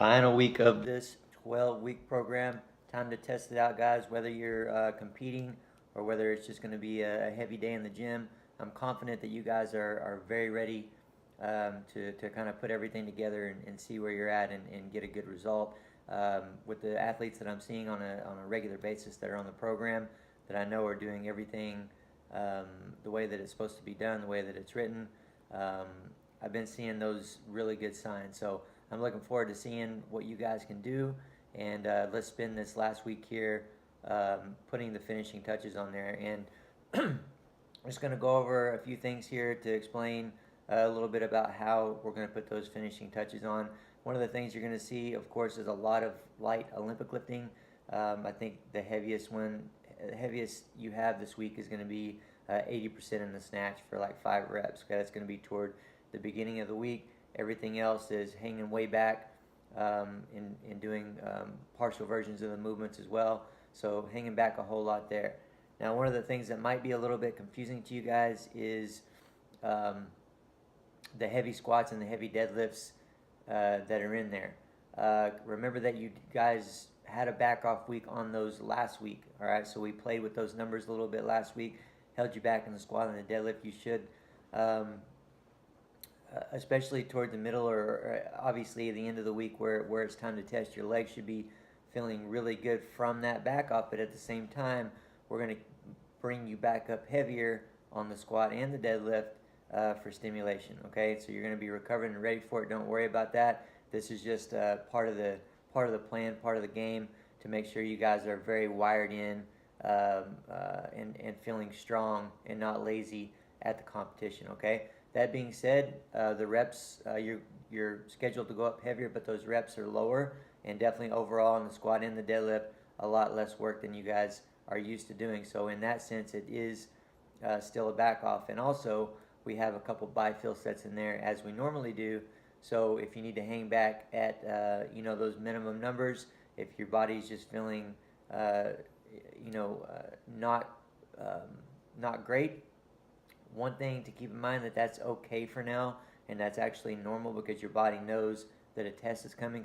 Final week of this 12-week program. Time to test it out, guys, whether you're competing or whether it's just going to be a heavy day in the gym. I'm confident that you guys are very ready to kind of put everything together and see where you're at and get a good result. With the athletes that I'm seeing on a regular basis that are on the program, that I know are doing everything the way that it's supposed to be done, the way that it's written, um, I've been seeing those really good signs. So I'm looking forward to seeing what you guys can do. And let's spend this last week here putting the finishing touches on there. And I'm just going to go over a few things here to explain a little bit about how we're going to put those finishing touches on. One of the things you're going to see, of course, is a lot of light Olympic lifting. I think the heaviest you have this week is going to be 80% in the snatch for like 5 reps. Okay, that's going to be toward the beginning of the week. Everything else is hanging way back and doing partial versions of the movements as well. So hanging back a whole lot there. Now, one of the things that might be a little bit confusing to you guys is the heavy squats and the heavy deadlifts that are in there. Remember that you guys had a back off week on those last week. All right, so we played with those numbers a little bit last week, held you back in the squat and the deadlift. You should, especially toward the middle or obviously at the end of the week where it's time to test, your legs should be feeling really good from that back off. But at the same time, we're going to bring you back up heavier on the squat and the deadlift for stimulation. Okay, so you're going to be recovered and ready for it. Don't worry about that. This is just part of the plan, part of the game to make sure you guys are very wired in and feeling strong and not lazy at the competition. Okay. That being said, the reps you're scheduled to go up heavier, but those reps are lower, and definitely overall in the squat and the deadlift, a lot less work than you guys are used to doing. So in that sense, it is still a back off, and also we have a couple bifill sets in there as we normally do. So if you need to hang back at those minimum numbers, if your body's just feeling not not great, one thing to keep in mind that's okay for now, and that's actually normal because your body knows that a test is coming.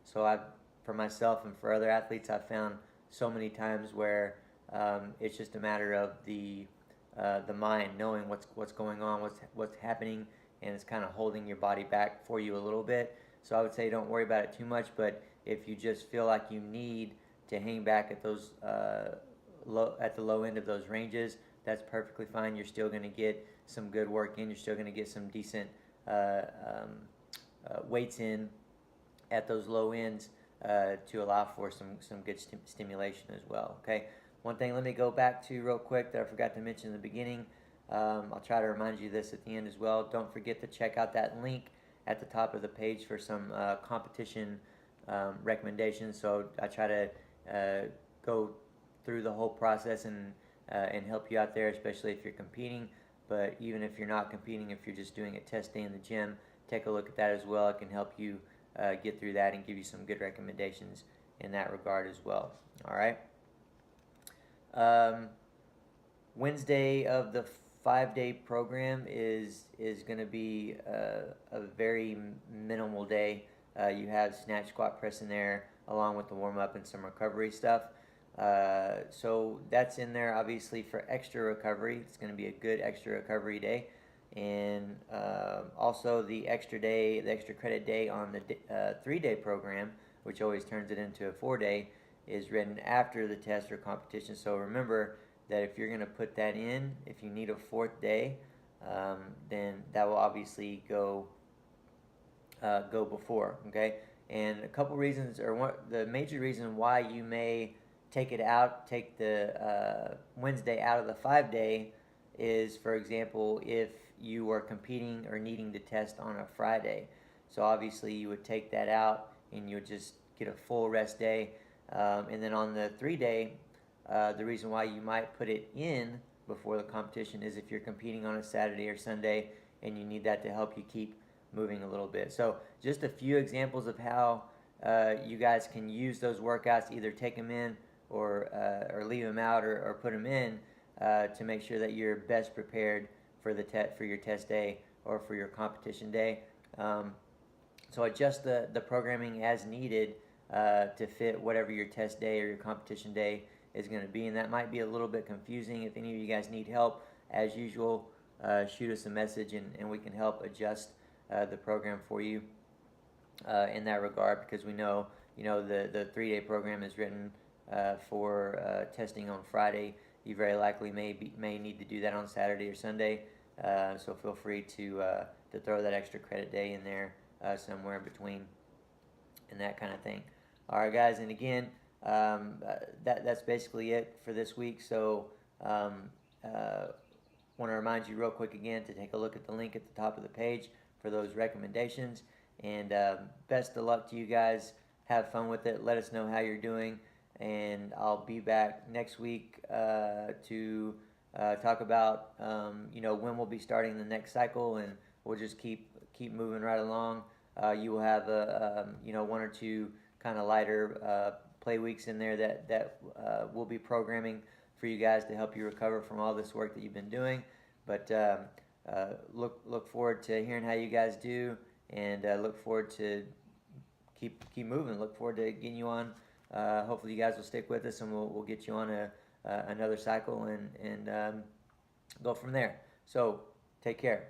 So I've, for myself and for other athletes, I've found so many times where it's just a matter of the mind knowing what's going on, what's happening, and it's kind of holding your body back for you a little bit. So I would say don't worry about it too much. But if you just feel like you need to hang back at those at the low end of those ranges, that's perfectly fine. You're still going to get some good work in. You're still going to get some decent weights in at those low ends to allow for some good stimulation as well. Okay. One thing, let me go back to real quick that I forgot to mention in the beginning. I'll try to remind you this at the end as well. Don't forget to check out that link at the top of the page for some competition recommendations. So I try to go through the whole process and help you out there, especially if you're competing. But even if you're not competing, if you're just doing a test day in the gym, take a look at that as well. It can help you get through that and give you some good recommendations in that regard as well. All right. Wednesday of the 5-day program is going to be a very minimal day. You have snatch, squat, press in there along with the warm-up and some recovery stuff. So that's in there obviously for extra recovery. It's going to be a good extra recovery day. And also the extra credit day on the 3-day program, which always turns it into a 4-day, is written after the test or competition. So remember that if you're going to put that in, if you need a 4th day, then that will obviously go before. Okay, and a couple reasons, or the major reason why you may take the Wednesday out of the 5-day is, for example, if you were competing or needing to test on a Friday. So obviously you would take that out and you would just get a full rest day. And then on the 3-day, the reason why you might put it in before the competition is if you're competing on a Saturday or Sunday and you need that to help you keep moving a little bit. So just a few examples of how you guys can use those workouts, either take them in or leave them out or put them in to make sure that you're best prepared for your test day or for your competition day. So adjust the programming as needed to fit whatever your test day or your competition day is going to be. And that might be a little bit confusing. If any of you guys need help, as usual, shoot us a message and we can help adjust the program for you in that regard, because we know, the 3-day program is written for testing on Friday. You very likely may need to do that on Saturday or Sunday, so feel free to throw that extra credit day in there somewhere in between and that kind of thing. All right, guys, and again, that's basically it for this week. So want to remind you real quick again to take a look at the link at the top of the page for those recommendations. And best of luck to you guys. Have fun with it. Let us know how you're doing. And I'll be back next week to talk about when we'll be starting the next cycle, and we'll just keep moving right along. You will have one or two kind of lighter play weeks in there that we'll be programming for you guys to help you recover from all this work that you've been doing. But look forward to hearing how you guys do, and look forward to keep moving. Look forward to getting you on. Hopefully you guys will stick with us, and we'll get you on another cycle and go from there. So take care.